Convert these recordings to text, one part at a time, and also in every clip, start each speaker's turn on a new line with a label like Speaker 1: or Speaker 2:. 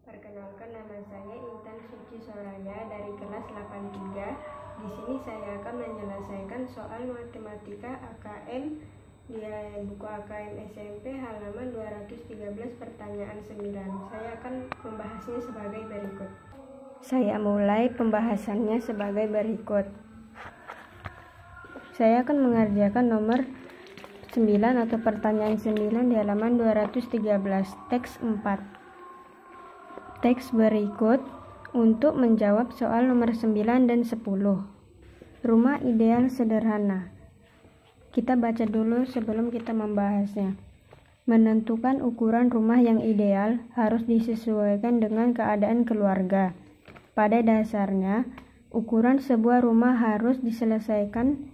Speaker 1: Perkenalkan, nama saya Intan Suci Soraya dari kelas 83. Di sini saya akan menyelesaikan soal matematika AKM di buku AKM SMP halaman 213 pertanyaan 9. Saya akan membahasnya sebagai berikut. Saya mulai pembahasannya sebagai berikut. Saya akan mengerjakan nomor 9 atau pertanyaan 9 di halaman 213, teks 4. Teks berikut untuk menjawab soal nomor 9 dan 10. Rumah ideal sederhana. Kita baca dulu sebelum kita membahasnya. Menentukan ukuran rumah yang ideal harus disesuaikan dengan keadaan keluarga. Pada dasarnya, ukuran sebuah rumah harus disesuaikan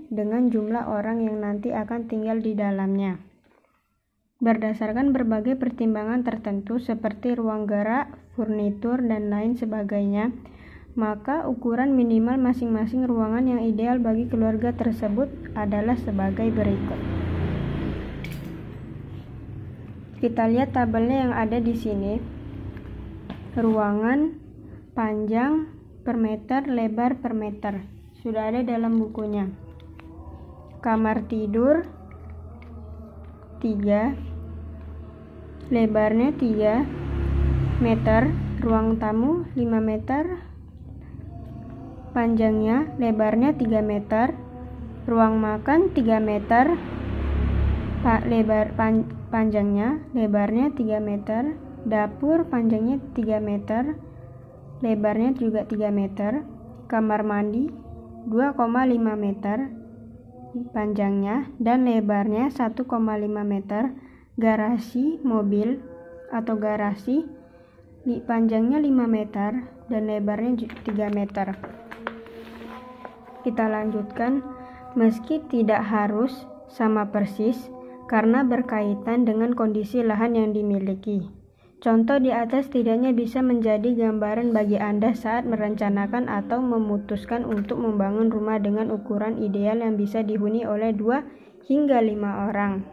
Speaker 1: dengan jumlah orang yang nanti akan tinggal di dalamnya. Berdasarkan berbagai pertimbangan tertentu seperti ruang gerak, furnitur, dan lain sebagainya, maka ukuran minimal masing-masing ruangan yang ideal bagi keluarga tersebut adalah sebagai berikut. Kita lihat tabelnya yang ada di sini. Ruangan, panjang per meter, lebar per meter. Sudah ada dalam bukunya. Kamar tidur 3, lebarnya 3 meter, ruang tamu 5 meter, panjangnya lebarnya 3 meter, ruang makan 3 meter, panjangnya lebarnya 3 meter, dapur panjangnya 3 meter, lebarnya juga 3 meter, kamar mandi 2,5 meter, panjangnya dan lebarnya 1,5 meter, garasi mobil atau garasi panjangnya 5 meter dan lebarnya 3 meter. Kita lanjutkan. Meski tidak harus sama persis karena berkaitan dengan kondisi lahan yang dimiliki. Contoh di atas tidaknya bisa menjadi gambaran bagi Anda saat merencanakan atau memutuskan untuk membangun rumah dengan ukuran ideal yang bisa dihuni oleh 2 hingga 5 orang.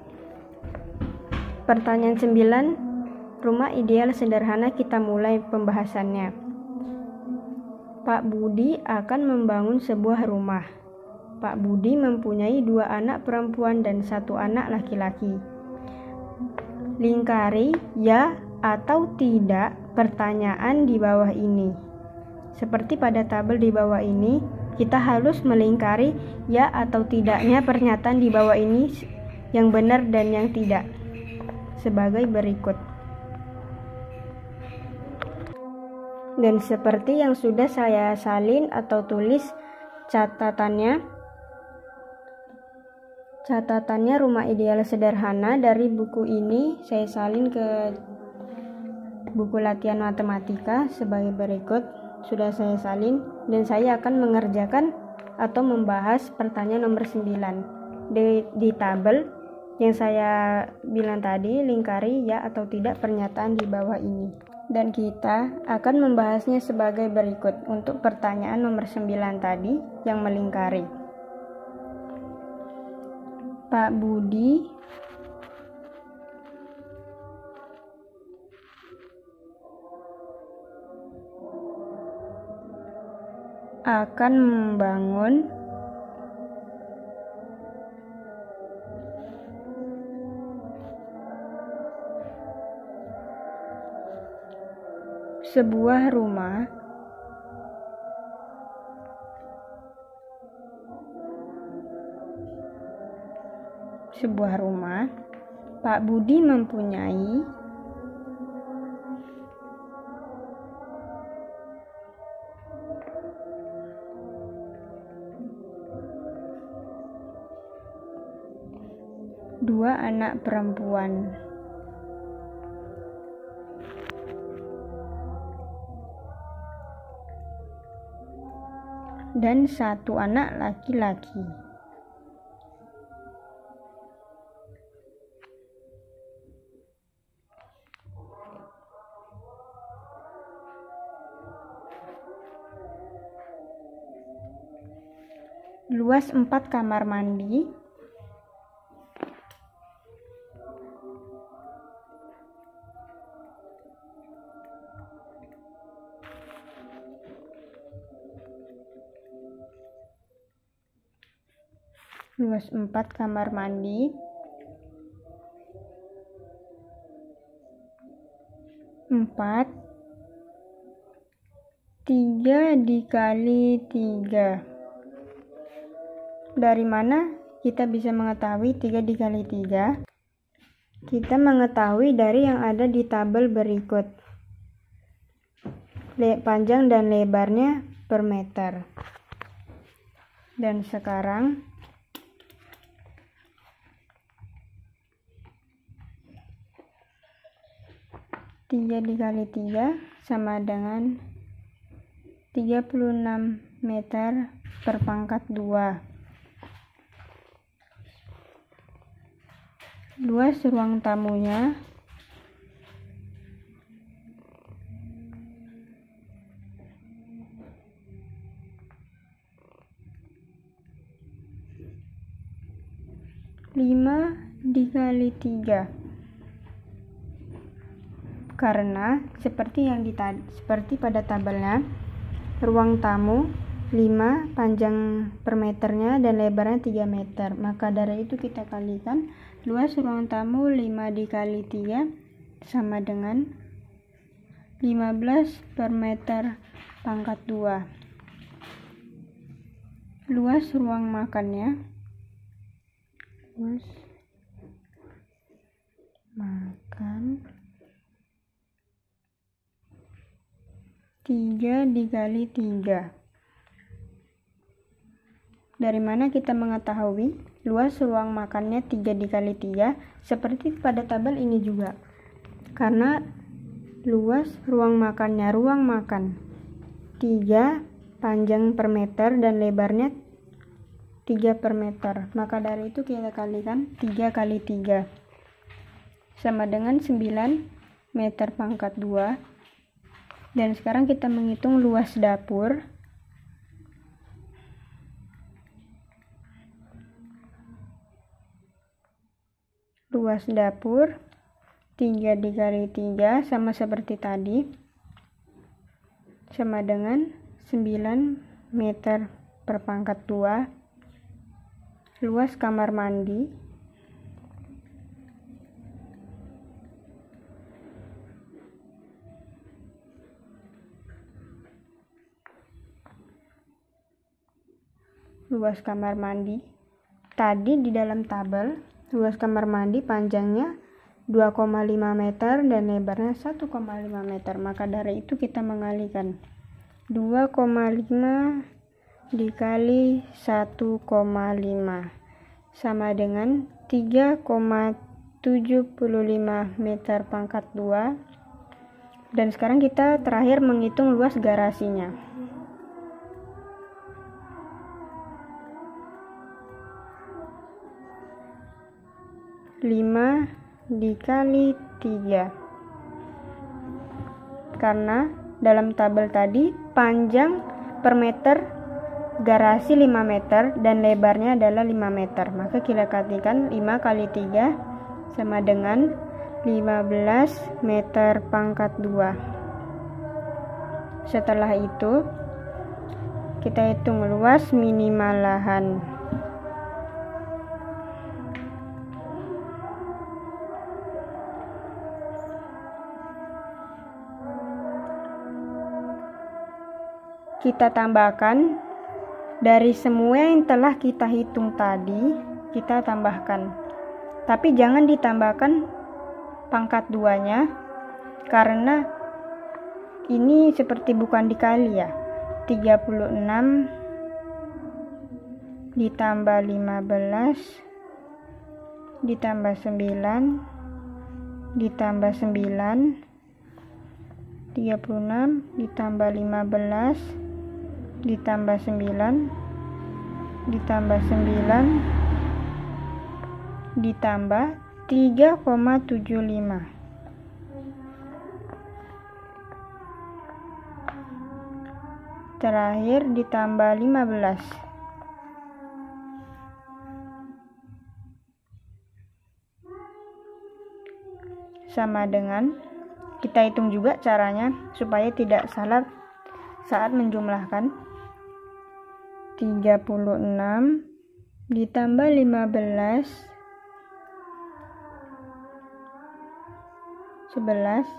Speaker 1: Pertanyaan 9, rumah ideal sederhana. Kita mulai pembahasannya. Pak Budi akan membangun sebuah rumah. Pak Budi mempunyai 2 anak perempuan dan 1 anak laki-laki. Lingkari ya atau tidak pertanyaan di bawah ini. Seperti pada tabel di bawah ini, kita harus melingkari ya atau tidaknya pernyataan di bawah ini yang benar dan yang tidak. Sebagai berikut. Dan seperti yang sudah saya salin atau tulis catatannya rumah ideal sederhana dari buku ini saya salin ke buku latihan matematika sebagai berikut. Sudah saya salin dan saya akan mengerjakan atau membahas pertanyaan nomor 9 di tabel yang saya bilang tadi, lingkari ya atau tidak pernyataan di bawah ini. Dan kita akan membahasnya sebagai berikut untuk pertanyaan nomor 9 tadi yang melingkari. Pak Budi akan membangun sebuah rumah Pak Budi mempunyai 2 anak perempuan dan 1 anak laki-laki. Luas 4 kamar mandi, luas 4 kamar mandi, 4 3 dikali 3. Dari mana kita bisa mengetahui 3 dikali 3? Kita mengetahui dari yang ada di tabel berikut. Panjang dan lebarnya per meter. Dan sekarang tiga dikali 3 sama dengan 36 meter per pangkat 2. Luas ruang tamunya 5 dikali 3, karena seperti pada tabelnya, ruang tamu 5, panjang per meternya dan lebarnya 3 meter. Maka dari itu kita kalikan luas ruang tamu 5 dikali 3 sama dengan 15 per meter pangkat 2. Luas ruang makannya, luas makan 3 dikali 3. Dari mana kita mengetahui luas ruang makannya 3 dikali 3? Seperti pada tabel ini juga. Karena luas ruang makannya, ruang makan 3, panjang per meter dan lebarnya 3 per meter. Maka dari itu kita kalikan 3 kali 3 sama dengan 9 meter pangkat 2. Dan sekarang kita menghitung luas dapur. Luas dapur 3 dikali 3 sama seperti tadi, sama dengan 9 meter per pangkat 2. Luas kamar mandi tadi di dalam tabel, luas kamar mandi panjangnya 2,5 meter dan lebarnya 1,5 meter. Maka dari itu kita mengalihkan 2,5 dikali 1,5 sama dengan 3,75 meter pangkat 2. Dan sekarang kita terakhir menghitung luas garasinya. Lima dikali 3, karena dalam tabel tadi panjang per meter garasi 5 meter dan lebarnya adalah 5 meter. Maka kita kalikan 5 kali 3 sama dengan 15 meter pangkat 2. Setelah itu kita hitung luas minimal lahan. Kita tambahkan dari semua yang telah kita hitung tadi, kita tambahkan. Tapi jangan ditambahkan pangkat 2-nya, karena ini seperti bukan dikali ya. 36 ditambah 15 ditambah 9 ditambah 9, 36 ditambah 15 ditambah 9 ditambah 9 ditambah 3,75. Terakhir ditambah 15. Sama dengan, kita hitung juga caranya supaya tidak salah saat menjumlahkan. 36 ditambah 15 11.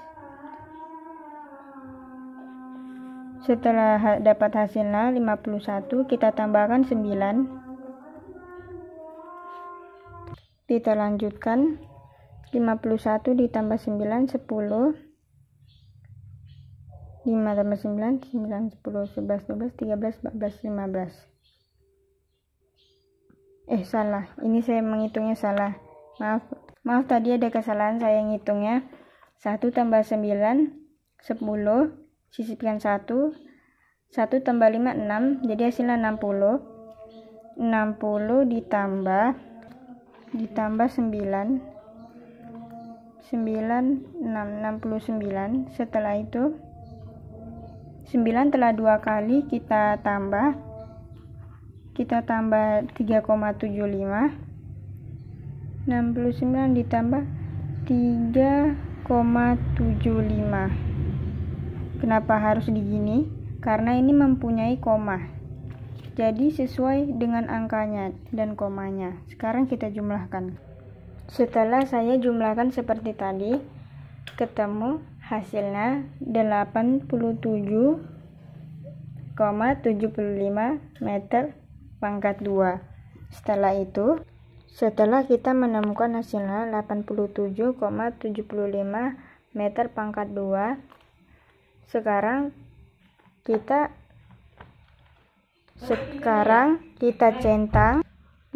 Speaker 1: Setelah dapat hasilnya 51, kita tambahkan 9. Kita lanjutkan 51 ditambah 9 10. 5 tambah 9 9 10 11 12 13 14 15. Salah, ini saya menghitungnya salah. Maaf tadi ada kesalahan saya ngitungnya. 1 tambah 9 10, sisipkan 1 tambah 5 6, jadi hasilnya 60 ditambah 9 9 6 69. Setelah itu 9 telah 2 kali kita tambah 3,75. 69 ditambah 3,75. Kenapa harus digini? Karena ini mempunyai koma, jadi sesuai dengan angkanya dan komanya. Sekarang kita jumlahkan. Setelah saya jumlahkan seperti tadi, ketemu hasilnya 87,75 meter pangkat 2. Setelah kita menemukan hasilnya 87,75 meter pangkat 2, sekarang kita centang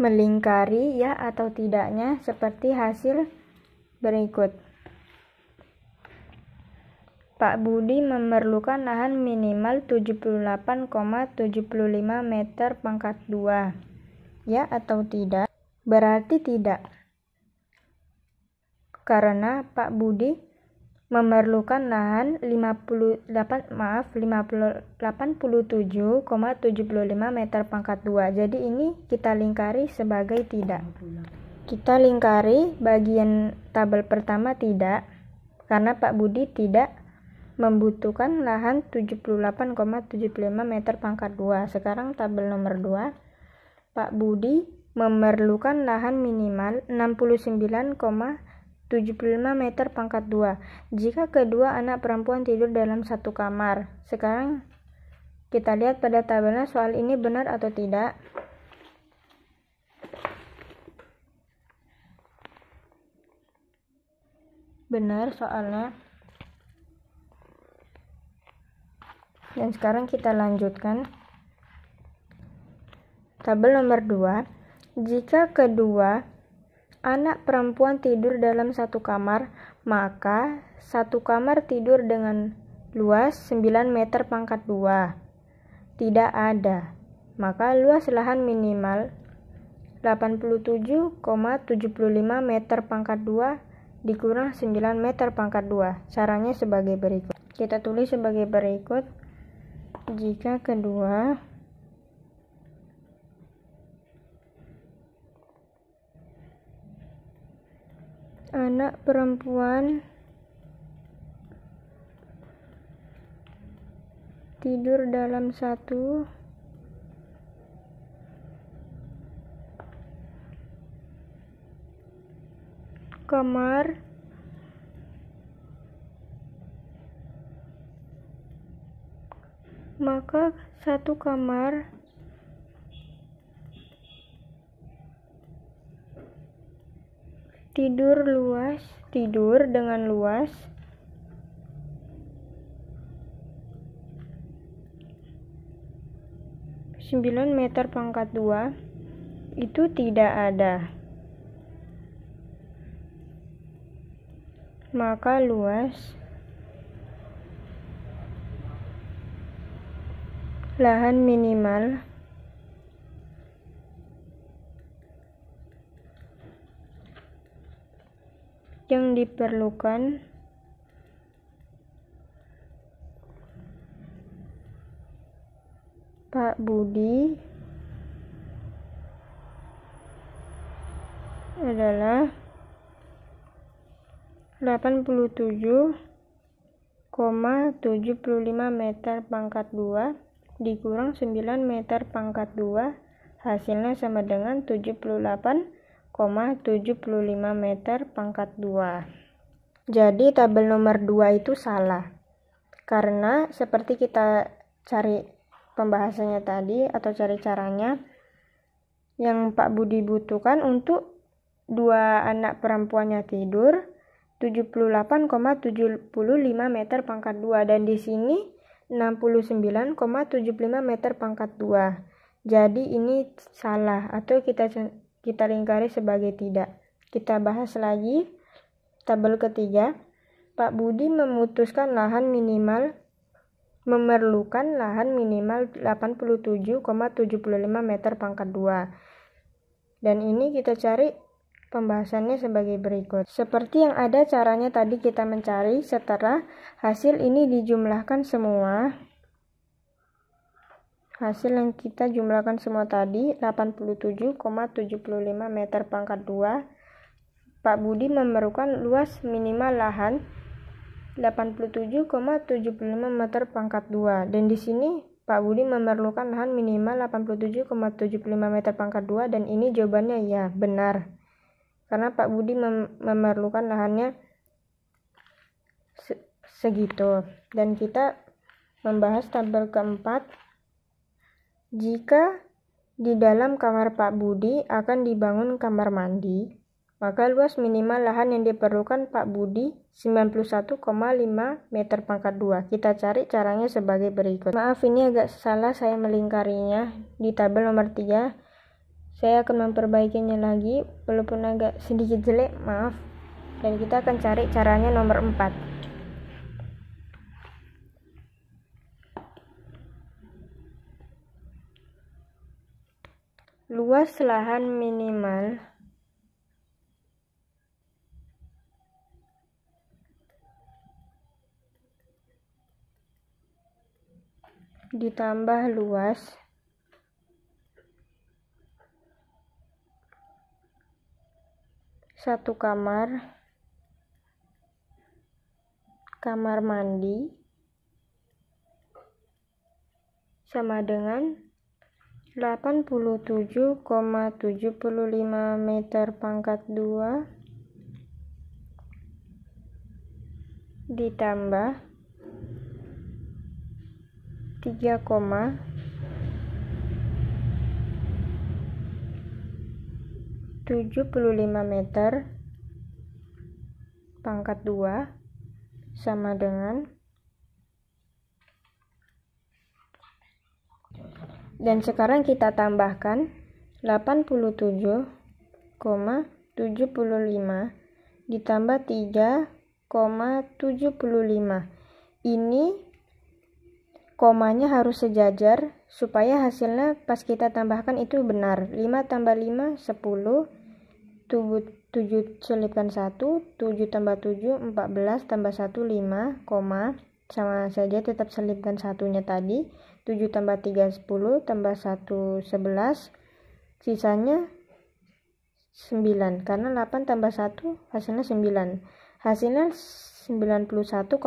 Speaker 1: melingkari ya atau tidaknya seperti hasil berikut. Pak Budi memerlukan lahan minimal 78,75 meter pangkat 2. Ya atau tidak? Berarti tidak. Karena Pak Budi memerlukan lahan 87,75 meter pangkat 2. Jadi ini kita lingkari sebagai tidak. Kita lingkari bagian tabel pertama tidak, karena Pak Budi tidak membutuhkan lahan 78,75 meter pangkat 2. Sekarang tabel nomor 2. Pak Budi memerlukan lahan minimal 69,75 meter pangkat 2 jika kedua anak perempuan tidur dalam satu kamar. Sekarang kita lihat pada tabelnya soal ini benar atau tidak. Benar soalnya. Dan sekarang kita lanjutkan. Tabel nomor 2. Jika kedua anak perempuan tidur dalam satu kamar, maka satu kamar tidur dengan luas 9 meter pangkat 2 tidak ada. Maka luas lahan minimal 87,75 meter pangkat 2 dikurang 9 meter pangkat 2. Caranya sebagai berikut. Kita tulis sebagai berikut. Jika kedua anak perempuan tidur dalam satu kamar, maka satu kamar tidur dengan luas 9 meter pangkat 2 itu tidak ada. Maka luas lahan minimal yang diperlukan Pak Budi adalah 87,75 meter pangkat 2 dikurang 9 meter pangkat 2 hasilnya sama dengan 78,75 meter pangkat 2. Jadi tabel nomor 2 itu salah, karena seperti kita cari pembahasannya tadi atau cari caranya, yang Pak Budi butuhkan untuk 2 anak perempuannya tidur 78,75 meter pangkat 2, dan di sini 69,75 meter pangkat 2. Jadi ini salah atau kita lingkari sebagai tidak. Kita bahas lagi tabel ketiga. Pak Budi memerlukan lahan minimal 87,75 meter pangkat 2. Dan ini kita cari pembahasannya sebagai berikut. Seperti yang ada caranya tadi kita mencari, setelah hasil ini dijumlahkan semua. Hasil yang kita jumlahkan semua tadi 87,75 meter pangkat 2. Pak Budi memerlukan luas minimal lahan 87,75 meter pangkat 2. Dan di sini Pak Budi memerlukan lahan minimal 87,75 meter pangkat 2, dan ini jawabannya ya, benar. Karena Pak Budi memerlukan lahannya segitu. Dan kita membahas tabel keempat. Jika di dalam kamar Pak Budi akan dibangun kamar mandi, maka luas minimal lahan yang diperlukan Pak Budi 91,5 meter pangkat 2. Kita cari caranya sebagai berikut. Maaf, ini agak salah saya melingkarinya di tabel nomor 3. Saya akan memperbaikinya lagi, walaupun agak sedikit jelek, maaf. Dan kita akan cari caranya nomor 4. Luas lahan minimal ditambah luas satu kamar mandi sama dengan 87,75 meter pangkat 2 ditambah 3,75 meter pangkat 2 sama dengan, dan sekarang kita tambahkan 87,75 ditambah 3,75. Ini komanya harus sejajar supaya hasilnya pas kita tambahkan itu benar. 5 tambah 5 10, 7 selipkan 1, 7 tambah 7 14, tambah 1 5, koma, sama saja tetap selipkan satunya tadi. 7 tambah 3 10, tambah 1 11, sisanya 9, karena 8 tambah 1 hasilnya 9. Hasilnya 91,50.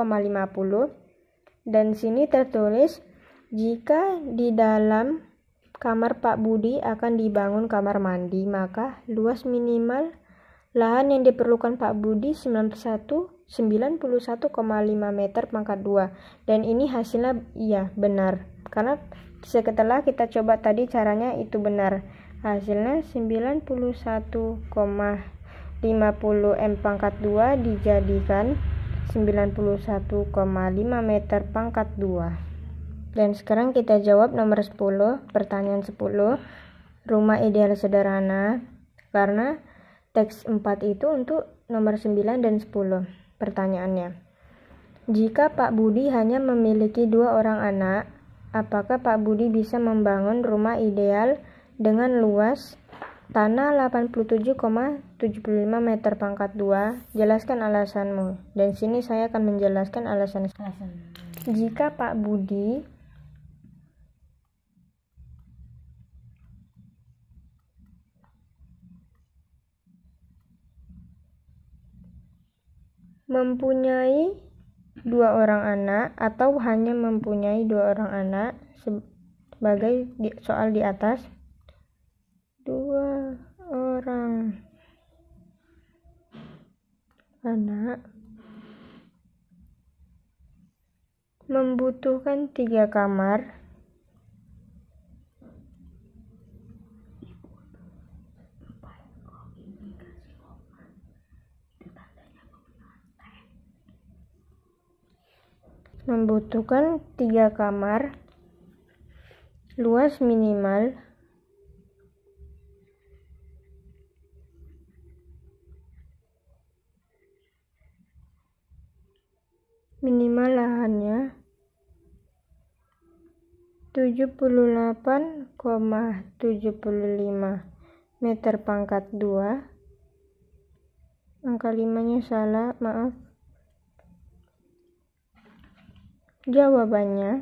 Speaker 1: Dan sini tertulis, jika di dalam kamar Pak Budi akan dibangun kamar mandi, maka luas minimal lahan yang diperlukan Pak Budi 91,5 meter pangkat 2. Dan ini hasilnya iya benar, karena setelah kita coba tadi caranya itu benar. Hasilnya 91,50 M pangkat 2 dijadikan 91,5 meter pangkat 2. Dan sekarang kita jawab nomor 10, pertanyaan 10, rumah ideal sederhana, karena teks 4 itu untuk nomor 9 dan 10. Pertanyaannya, jika Pak Budi hanya memiliki 2 orang anak, apakah Pak Budi bisa membangun rumah ideal dengan luas tanah 87,75 meter pangkat 2? Jelaskan alasanmu. Dan sini saya akan menjelaskan alasan. Jika Pak Budi mempunyai 2 orang anak atau hanya mempunyai 2 orang anak sebagai soal di atas, orang. Anak membutuhkan 3 kamar luas minimal 'Minimal lahannya 78,75 meter pangkat 2. Angka 5-nya salah, maaf. Jawabannya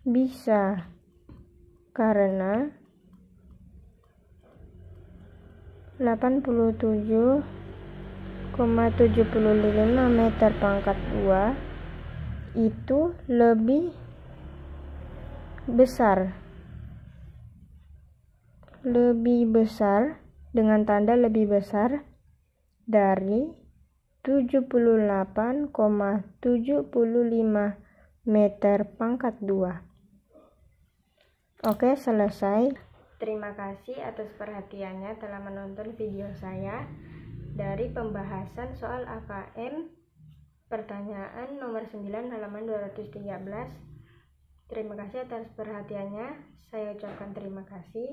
Speaker 1: bisa, karena 87,75 meter pangkat 2 itu lebih besar dengan tanda lebih besar dari 78,75 meter pangkat 2. Oke, selesai. Terima kasih atas perhatiannya telah menonton video saya dari pembahasan soal AKM pertanyaan nomor 9 halaman 213. Terima kasih atas perhatiannya. Saya ucapkan terima kasih.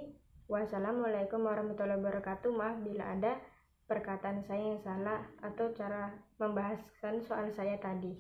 Speaker 1: Wassalamualaikum warahmatullahi wabarakatuh. Maaf bila ada perkataan saya yang salah atau cara membahaskan soal saya tadi.